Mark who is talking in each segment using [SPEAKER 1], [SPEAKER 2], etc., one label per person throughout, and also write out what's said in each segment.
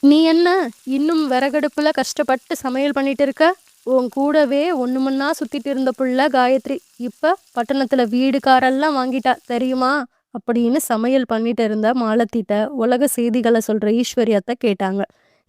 [SPEAKER 1] நீ என்ன இன்னும் விறகடுப்புல கஷ்டப்பட்டு சமையல் பண்ணிட்டு இருக்க? உன் கூடவே ஒண்ணுமண்ணா சுத்திட்டு இருந்த புள்ள காயத்ரி இப்ப பட்டணத்துல வீடு காரெல்லாம் வாங்கிட்டா தெரியுமா? அப்படின்னு சமையல் பண்ணிட்டு இருந்த மாலத்திட்ட உலக செய்திகளை சொல்ற ஈஸ்வரியத்தை கேட்டாங்க.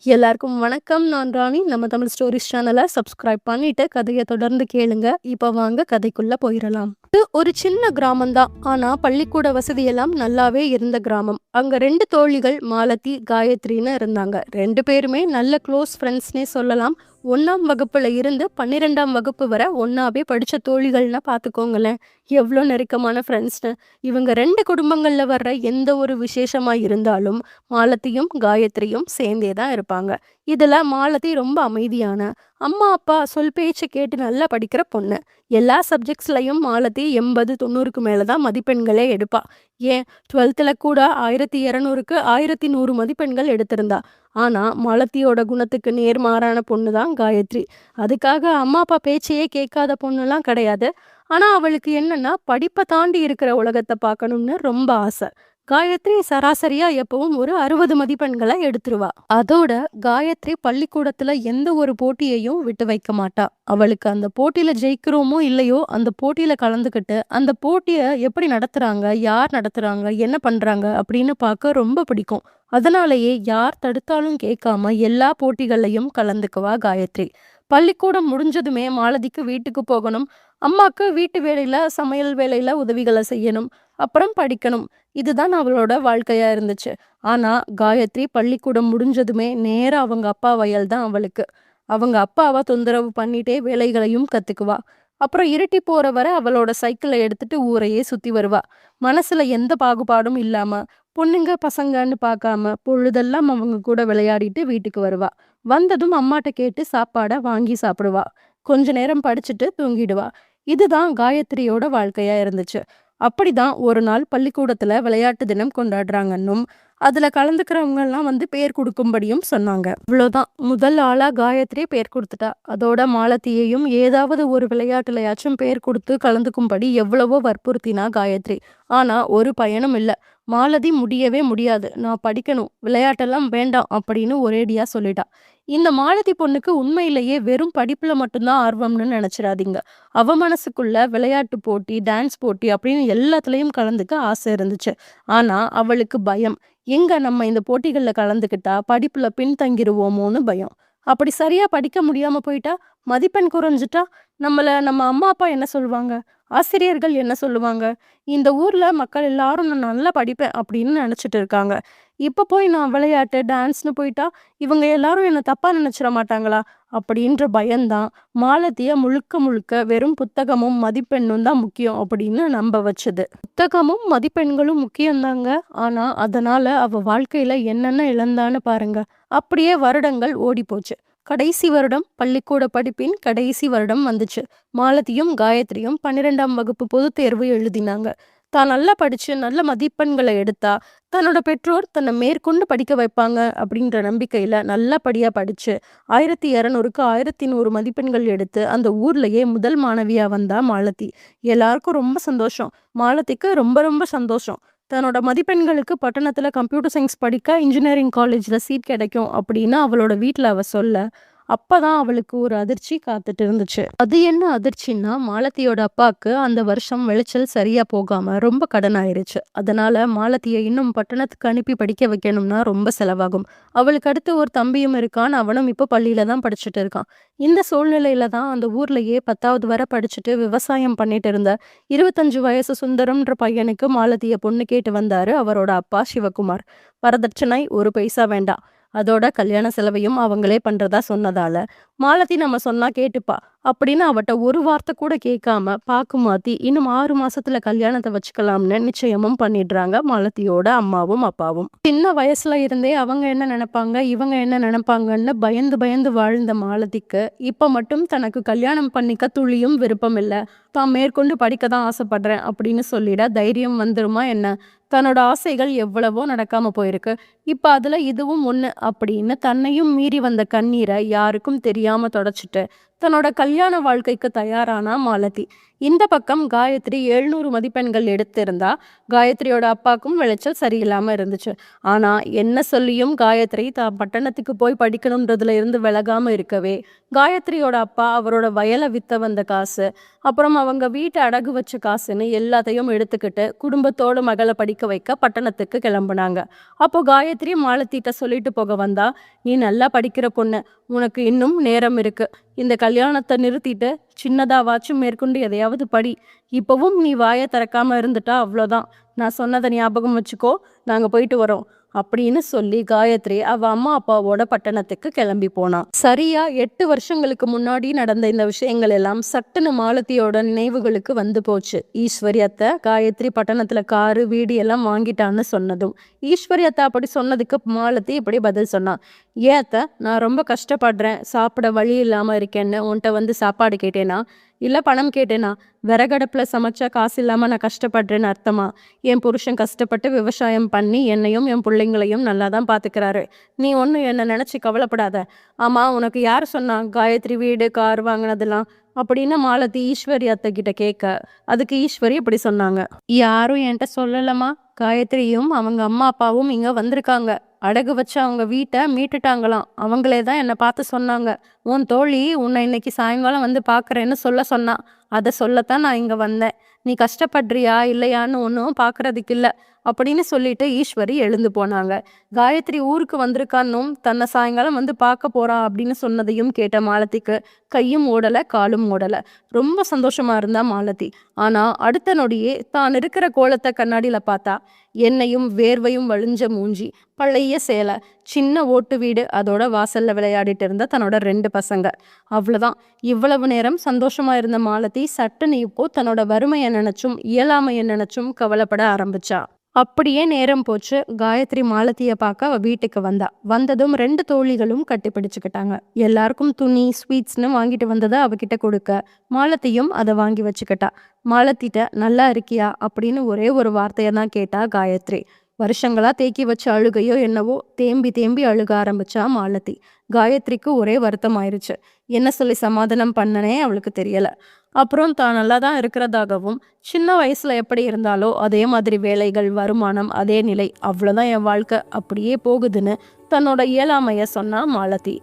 [SPEAKER 1] எல்லாருக்கும் வணக்கம். நான் ராணி. நம்ம தமிழ் ஸ்டோரிஸ் சேனலை சப்ஸ்கிரைப் பண்ணிட்டு கதையை தொடர்ந்து கேளுங்க. இப்ப வாங்க கதைக்குள்ள போயிடலாம். இது ஒரு சின்ன கிராமம்தான். ஆனா பள்ளிக்கூட வசதியெல்லாம் நல்லாவே இருந்த கிராமம். அங்க 2 தோழிகள் மாலதி, காயத்ரின்னு இருந்தாங்க. 2 பேருமே நல்ல க்ளோஸ் ஃப்ரெண்ட்ஸ்னே சொல்லலாம். 1ஆம் வகுப்புல இருந்து 12ஆம் வகுப்பு வரை ஒன்னாவே படிச்ச தோழிகள்னா பாத்துக்கோங்களேன், எவ்வளோ நெருக்கமான ஃப்ரெண்ட்ஸ்னு. இவங்க 2 குடும்பங்கள்ல வர்ற எந்த ஒரு விசேஷமா இருந்தாலும் மாலதியும் காயத்ரியும் சேர்ந்தே தான் இருப்பாங்க. இதுல மாலதி ரொம்ப அமைதியான, அம்மா அப்பா சொல் பேச்சு கேட்டு நல்லா படிக்கிற பொண்ணு. எல்லா சப்ஜெக்ட்ஸ்லயும் மாலதி 80 90க்கு மேல தான் மதிப்பெண்களே எடுப்பா. ஏன் 12th கூட 1200க்கு 1100 மதிப்பெண்கள் எடுத்திருந்தா. ஆனா மாலத்தியோட குணத்துக்கு நேர்மாறான பொண்ணு தான் காயத்ரி. அதுக்காக அம்மா அப்பா பேச்சையே கேட்காத பொண்ணுலாம் கிடையாது. ஆனா அவளுக்கு என்னன்னா, படிப்பை தாண்டி இருக்கிற உலகத்தை பார்க்கணும்னு ரொம்ப ஆசை. காயத்ரி சராசரியா எப்பவும் ஒரு 60 மதிப்பெண்களை எடுத்துருவா. அதோட காயத்ரி பள்ளிக்கூடத்துல எந்த ஒரு போட்டியையும் விட்டு வைக்க மாட்டா. அவளுக்கு அந்த போட்டியில ஜெயிக்கிறோமோ இல்லையோ, அந்த போட்டியில கலந்துக்கிட்டு அந்த போட்டியை எப்படி நடத்துறாங்க, யார் நடத்துறாங்க, என்ன பண்றாங்க அப்படின்னு பார்க்க ரொம்ப பிடிக்கும். அதனாலேயே யார் தடுத்தாலும் கேட்காம எல்லா போட்டிகள்லையும் கலந்துக்குவா காயத்ரி. பள்ளிக்கூடம் முடிஞ்சதுமே மாலதிக்கு வீட்டுக்கு போகணும். அம்மாக்கு வீட்டு வேலையில, சமையல் வேலையில உதவிகளை செய்யணும். அப்புறம் படிக்கணும். இதுதான் அவளோட வாழ்க்கையா இருந்துச்சு. ஆனா காயத்ரி பள்ளிக்கூடம் முடிஞ்சதுமே நேரா அவங்க அப்பா வயல் தான் அவளுக்கு. அவங்க அப்பாவை தொந்தரவு பண்ணிட்டே வேலைகளையும் கத்துக்குவா. அப்புறம் இருட்டி போற வரை அவளோட சைக்கிளை எடுத்துட்டு ஊரையே சுத்தி வருவா. மனசுல எந்த பாகுபாடும் இல்லாம, பொண்ணுங்க பசங்கன்னு பார்க்காம பொழுதெல்லாம் அவங்க கூட விளையாடிட்டு வீட்டுக்கு வருவா. வந்ததும் அம்மாட்ட கேட்டு சாப்பாடை வாங்கி சாப்பிடுவா. கொஞ்ச நேரம் படிச்சுட்டு தூங்கிடுவா. இதுதான் காயத்ரியோட வாழ்க்கையா இருந்துச்சு. அப்படிதான் ஒரு நாள் பள்ளிக்கூடத்துல விளையாட்டு தினம் கொண்டாடுறாங்கன்னும், அதுல கலந்துக்கிறவங்க எல்லாம் வந்து பேர் கொடுக்கும்படியும் சொன்னாங்க. இவ்வளவுதான். முதல் ஆளா காயத்ரி பேர் கொடுத்துட்டா. அதோட மாலத்தியையும் ஏதாவது ஒரு விளையாட்டுலயாச்சும் பேர் கொடுத்து கலந்துக்கும்படி எவ்வளவோ வற்புறுத்தினா காயத்ரி. ஆனா ஒரு பயனும் இல்ல. மாலதி முடியவே முடியாது, நான் படிக்கணும், விளையாட்டெல்லாம் வேண்டாம் அப்படின்னு ஒரேடியா சொல்லிட்டா. இந்த மாலதி பொண்ணுக்கு உண்மையிலேயே வெறும் படிப்புல மட்டும்தான் ஆர்வம்னு நினைச்சிடாதீங்க. அவ மனசுக்குள்ள விளையாட்டு போட்டி, டான்ஸ் போட்டி அப்படின்னு எல்லாத்துலயும் கலந்துக்க ஆசை இருந்துச்சு. ஆனா அவளுக்கு பயம். எங்க நம்ம இந்த போட்டிகள்ல கலந்துக்கிட்டா படிப்புல பின்தங்கிருவோமோன்னு பயம். அப்படி சரியா படிக்க முடியாம போயிட்டா, மதிப்பெண் குறைஞ்சிட்டா, நம்ம அம்மா அப்பா என்ன சொல்லுவாங்க, ஆசிரியர்கள் என்ன சொல்லுவாங்க, இந்த ஊர்ல மக்கள் எல்லாரும் நான் நல்லா படிப்பேன் அப்படின்னு நினைச்சிட்டு இருக்காங்க. இப்ப போய் நான் விளையாட்டு டான்ஸ்னு போயிட்டா இவங்க எல்லாரும் என்ன தப்பா நினைச்சிட மாட்டாங்களா அப்படின்ற பயம்தான் மாலதிய முழுக்க முழுக்க வெறும் புத்தகமும் மதிப்பெண்ணும் தான் முக்கியம் அப்படின்னு நம்ப வச்சது. புத்தகமும் மதிப்பெண்களும் முக்கியம்தாங்க. ஆனா அதனால அவ வாழ்க்கையில என்னென்ன இழந்தான்னு பாருங்க. அப்படியே வருடங்கள் ஓடி போச்சு. கடைசி வருடம், பள்ளிக்கூட படிப்பின் கடைசி வருடம் வந்துச்சு. மாலதியும் காயத்ரியும் 12ஆம் வகுப்பு பொதுத் தேர்வு எழுதினாங்க. தான் நல்லா படிச்சு நல்ல மதிப்பெண்களை எடுத்தா தன்னோட பெற்றோர் தன்னை மேற்கொண்டு படிக்க வைப்பாங்க அப்படின்ற நம்பிக்கையில நல்லபடியா படிச்சு 1200க்கு 1100 மதிப்பெண்கள் எடுத்து அந்த ஊர்லயே முதல் மாணவியா வந்தா மாலதி. எல்லாருக்கும் ரொம்ப சந்தோஷம். மாலதிக்கு ரொம்ப ரொம்ப சந்தோஷம். தன்னோட மதிப்பெண்களுக்கு பட்டணத்துல கம்ப்யூட்டர் சயின்ஸ் படிக்க இன்ஜினியரிங் காலேஜ்ல சீட் கிடைக்கும் அப்படின்னு அவளோட வீட்டுல அவ சொல்ல, அப்பதான் அவளுக்கு ஒரு அதிர்ச்சி காத்துட்டு இருந்துச்சு. அது என்ன அதிர்ச்சின்னா, மாலதியோட அப்பாவுக்கு அந்த வருஷம் விளைச்சல் சரியா போகாம ரொம்ப கடன் ஆயிருச்சு. அதனால மாலதியை இன்னும் பட்டணத்துக்கு அனுப்பி படிக்க வைக்கணும்னா ரொம்ப செலவாகும். அவளுக்கு அடுத்து ஒரு தம்பியும் இருக்கான். அவனும் இப்போ பள்ளியில தான் படிச்சுட்டு இருக்கான். இந்த சூழ்நிலையில தான் அந்த ஊர்லயே 10வது வரை படிச்சுட்டு விவசாயம் பண்ணிட்டு இருந்த 25 வயசு சுந்தரம்ன்ற பையனுக்கு மாலதிய பொண்ணு கேட்டு வந்தாரு அவரோட அப்பா சிவகுமார். வரதட்சணை ஒரு பைசா வேண்டாம், அதோட கல்யாண செலவையும் அவங்களே பண்றதா சொன்னதால மாலதி நம்ம சொன்னா கேட்டுப்பா அப்படின்னு அவட்ட ஒரு வார்த்தை கூட கேட்காம பாக்கு மாத்தி இன்னும் 6 மாசத்துல கல்யாணத்தை வச்சுக்கலாம்னு நிச்சயமும் பண்ணிடுறாங்க மாலதியோட அம்மாவும் அப்பாவும். சின்ன வயசுல இருந்தே அவங்க என்ன நினைப்பாங்க, இவங்க என்ன நினைப்பாங்கன்னு பயந்து பயந்து வாழ்ந்த மாலதிக்கு இப்ப மட்டும் தனக்கு கல்யாணம் பண்ணிக்க துளியும் விருப்பம் இல்லை. தான் மேற்கொண்டு படிக்க தான் ஆசைப்படுறேன் அப்படின்னு சொல்லிட தைரியம் வந்துருமா என்ன? தன்னோட ஆசைகள் எவ்வளவோ நடக்காம போயிருக்கு. இப்ப அதுல இதுவும் ஒண்ணு அப்படின்னு தன்னையும் மீறி வந்த கண்ணீரை யாருக்கும் தெரியாம தொடச்சிட்டு தன்னோட கல்யாண வாழ்க்கைக்கு தயாரானா மாலதி. இந்த பக்கம் காயத்ரி 700 மதிப்பெண்கள் எடுத்திருந்தா. காயத்ரியோட அப்பாவுக்கும் விளைச்சல் சரியில்லாம இருந்துச்சு. ஆனா என்ன சொல்லியும் காயத்ரி தான் பட்டணத்துக்கு போய் படிக்கணுன்றதுல இருந்து விலகாம இருக்கவே, காயத்ரியோட அப்பா அவரோட வயலை வித்த வந்த காசு, அப்புறம் அவங்க வீட்டை அடகு வச்ச காசுன்னு எல்லாத்தையும் எடுத்துக்கிட்டு குடும்பத்தோட மகளை படிக்க வைக்க பட்டணத்துக்கு கிளம்புனாங்க. அப்போ காயத்ரி மாலத்திட்ட சொல்லிட்டு போக வந்தா, நீ நல்லா படிக்கிற பொண்ணு, உனக்கு இன்னும் நேரம் இருக்கு. இந்த கல்யாணத்தை நிறுத்திட்டு சின்னதாவாச்சும் மேற்கொண்டு எதையாவது படி. இப்பவும் நீ வாயை திறக்காம இருந்துட்டா அவ்வளோதான். நான் சொன்னதை ஞாபகம் வச்சுக்கோ. நாங்க போயிட்டு வரோம் அப்படின்னு சொல்லி காயத்ரி அவ அம்மா அப்பாவோட பட்டணத்துக்கு கிளம்பி போனான். சரியா 8 வருஷங்களுக்கு முன்னாடி நடந்த இந்த விஷயங்கள் எல்லாம் சட்டுன்னு மாலத்தியோட நினைவுகளுக்கு வந்து போச்சு. ஈஸ்வரி அத்தை காயத்ரி பட்டணத்துல காரு வீடு எல்லாம் வாங்கிட்டான்னு சொன்னதும், ஈஸ்வரி அத்தை அப்படி சொன்னதுக்கு மாலத்தி இப்படி பதில் சொன்னான். ஏன் அத்தை, நான் ரொம்ப கஷ்டப்படுறேன், சாப்பிட வழி இல்லாம இருக்கேன்னு உன்கிட்ட வந்து சாப்பாடு கேட்டேனா, இல்லை பணம் கேட்டேனா? விறகடுப்புல சமைச்சா காசு இல்லாம நான் கஷ்டப்படுறேன்னு அர்த்தமா? என் புருஷன் கஷ்டப்பட்டு விவசாயம் பண்ணி என்னையும் என் பிள்ளைங்களையும் நல்லா தான் பார்த்துக்கிறாரு. நீ ஒன்றும் என்னை நினச்சி கவலைப்படாத. ஆமா, உனக்கு யார் சொன்னா காயத்ரி வீடு கார் வாங்கினதெல்லாம் அப்படின்னு மாலதி ஈஸ்வரி அத்தை கிட்ட கேட்க, அதுக்கு ஈஸ்வரி இப்படி சொன்னாங்க. யாரும் என்கிட்ட சொல்லலமா. காயத்ரியும் அவங்க அம்மா அப்பாவும் இங்க வந்திருக்காங்க. அடகு வச்சு அவங்க வீட்டை மீட்டுட்டாங்களாம். அவங்களே தான் என்னை பார்த்து சொன்னாங்க. உன் தோழி உன்னை இன்னைக்கு சாயங்காலம் வந்து பார்க்குறேன்னு சொன்னா. அதை சொல்லத்தான் நான் இங்கே வந்தேன். நீ கஷ்டப்படுறியா இல்லையான்னு ஒன்றும் பார்க்கறதுக்கு இல்லை அப்படின்னு சொல்லிட்டு ஈஸ்வரி எழுந்து போனாங்க. காயத்ரி ஊருக்கு வந்திருக்கான்னும் தன்னை சாயங்காலம் வந்து பார்க்க போறா அப்படின்னு சொன்னதையும் கேட்ட மாலதிக்கு கையும் ஓடலை காலும் ஓடலை. ரொம்ப சந்தோஷமா இருந்தா மாலதி. ஆனா அடுத்த நொடியே தான் இருக்கிற கோலத்தை கண்ணாடியில பார்த்தா, எண்ணெயும் வேர்வையும் வழிஞ்ச மூஞ்சி, பழைய சேலை, சின்ன ஓட்டு வீடு, அதோட வாசல்ல விளையாடிட்டு இருந்த தன்னோட 2 பசங்க. அவ்வளவுதான். இவ்வளவு நேரம் சந்தோஷமா இருந்த மாலதி சட்டுன்னு இப்போ தன்னோட வறுமையை நினைச்சும் இயலாமையை நினைச்சும் கவலைப்பட ஆரம்பிச்சா. அப்படியே நேரம் போச்சு. காயத்ரி மாலத்தியை பார்க்க அவ வீட்டுக்கு வந்ததும் 2 தோழிகளும் கட்டி பிடிச்சுக்கிட்டாங்க. எல்லாருக்கும் துணி ஸ்வீட்ஸ்னு வாங்கிட்டு வந்ததை அவகிட்ட கொடுக்க, மாலத்தியும் அதை வாங்கி வச்சுக்கிட்டா. மாலத்திட்ட நல்லா இருக்கியா அப்படின்னு ஒரே ஒரு வார்த்தையை தான் கேட்டா காயத்ரி. வருஷங்களா தேக்கி வச்ச அழுகையோ என்னவோ தேம்பி தேம்பி அழுக ஆரம்பிச்சா மாலதி. காயத்ரிக்கு ஒரே வருத்தம் ஆயிடுச்சு. என்ன சொல்லி சமாதானம் பண்ணனே அவளுக்கு தெரியல. அப்புறம் தான் நல்லா தான் இருக்கிறதாகவும், சின்ன வயசுல எப்படி இருந்தாலோ அதே மாதிரி வேலைகள், வருமானம், அதே நிலை, அவ்வளோதான் என் வாழ்க்கை, அப்படியே போகுதுன்னு தன்னோட இயலாமைய சொன்னா மாலதி.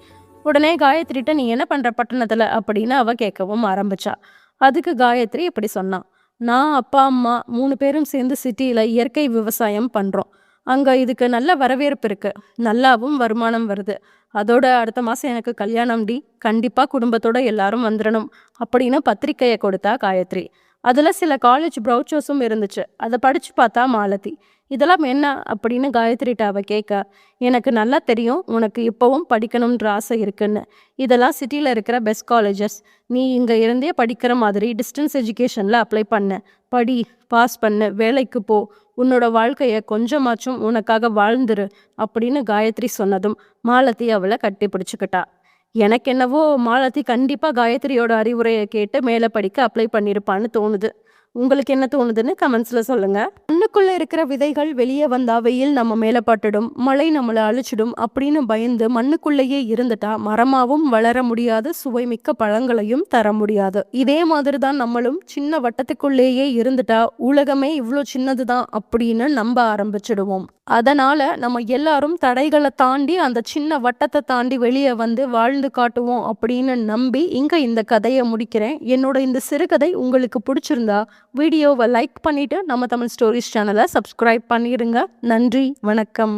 [SPEAKER 1] உடனே காயத்ரிட்ட நீ என்ன பண்ற பட்டணத்துல அப்படின்னு அவ கேட்கவும் ஆரம்பிச்சா. அதுக்கு காயத்ரி இப்படி சொன்னான். நான் அப்பா அம்மா 3 பேரும் சேர்ந்து சிட்டியில இயற்கை விவசாயம் பண்றோம். அங்க இதுக்கு நல்ல வரவேற்பு இருக்கு, நல்லாவும் வருமானம் வருது. அதோட அடுத்த மாசம் எனக்கு கல்யாணம் டி, கண்டிப்பா குடும்பத்தோட எல்லாரும் வந்துடணும் அப்படின்னு பத்திரிக்கையை கொடுத்தா காயத்ரி. அதுல சில காலேஜ் ப்ரௌச்சர்ஸும் இருந்துச்சு. அதை படிச்சு பார்த்தா மாலதி. இதெல்லாம் என்ன அப்படின்னு காயத்ரிட்ட அவ கேட்க, எனக்கு நல்லா தெரியும் உனக்கு இப்போவும் படிக்கணுன்ற ஆசை இருக்குன்னு. இதெல்லாம் சிட்டியில் இருக்கிற பெஸ்ட் காலேஜஸ். நீ இங்கே இருந்தே படிக்கிற மாதிரி டிஸ்டன்ஸ் எஜுகேஷனில் அப்ளை பண்ண. படி, பாஸ் பண்ணு, வேலைக்கு போ, உன்னோட வாழ்க்கையை கொஞ்சமாச்சும் உனக்காக வாழ்ந்துரு அப்படின்னு காயத்ரி சொன்னதும் மாலதி அவளை கட்டி பிடிச்சுக்கிட்டா. எனக்கு என்னவோ மாலதி கண்டிப்பாக காயத்ரியோட அறிவுரையை கேட்டு மேலே படிக்க அப்ளை பண்ணியிருப்பான்னு தோணுது. உங்களுக்கு என்ன தோணுதுன்னு கமெண்ட்ஸ்ல சொல்லுங்க. மண்ணுக்குள்ள இருக்கிற விதைகள் வெளியே வந்தா வெயில் நம்ம மேல பட்டுடும், மழை நம்மளை அழிச்சிடும் அப்படின்னு பயந்து மண்ணுக்குள்ளேயே இருந்துட்டா மரமாவும் வளர முடியாது, சுவைமிக்க பழங்களையும் தர முடியாது. இதே மாதிரி தான் நம்மளும் சின்ன வட்டத்துக்குள்ளேயே இருந்துட்டா உலகமே இவ்வளோ சின்னதுதான் அப்படின்னு நம்ப ஆரம்பிச்சிடுவோம். அதனால நம்ம எல்லாரும் தடைகளை தாண்டி அந்த சின்ன வட்டத்தை தாண்டி வெளியே வந்து வாழ்ந்து காட்டுவோம் அப்படின்னு நம்பி இங்க இந்த கதையை முடிக்கிறேன். என்னோட இந்த சிறுகதை உங்களுக்கு பிடிச்சிருந்தா வீடியோவை லைக் பண்ணிட்டு நம்ம தமிழ் ஸ்டோரிஸ் சேனலை சப்ஸ்கிரைப் பண்ணிடுங்க. நன்றி, வணக்கம்.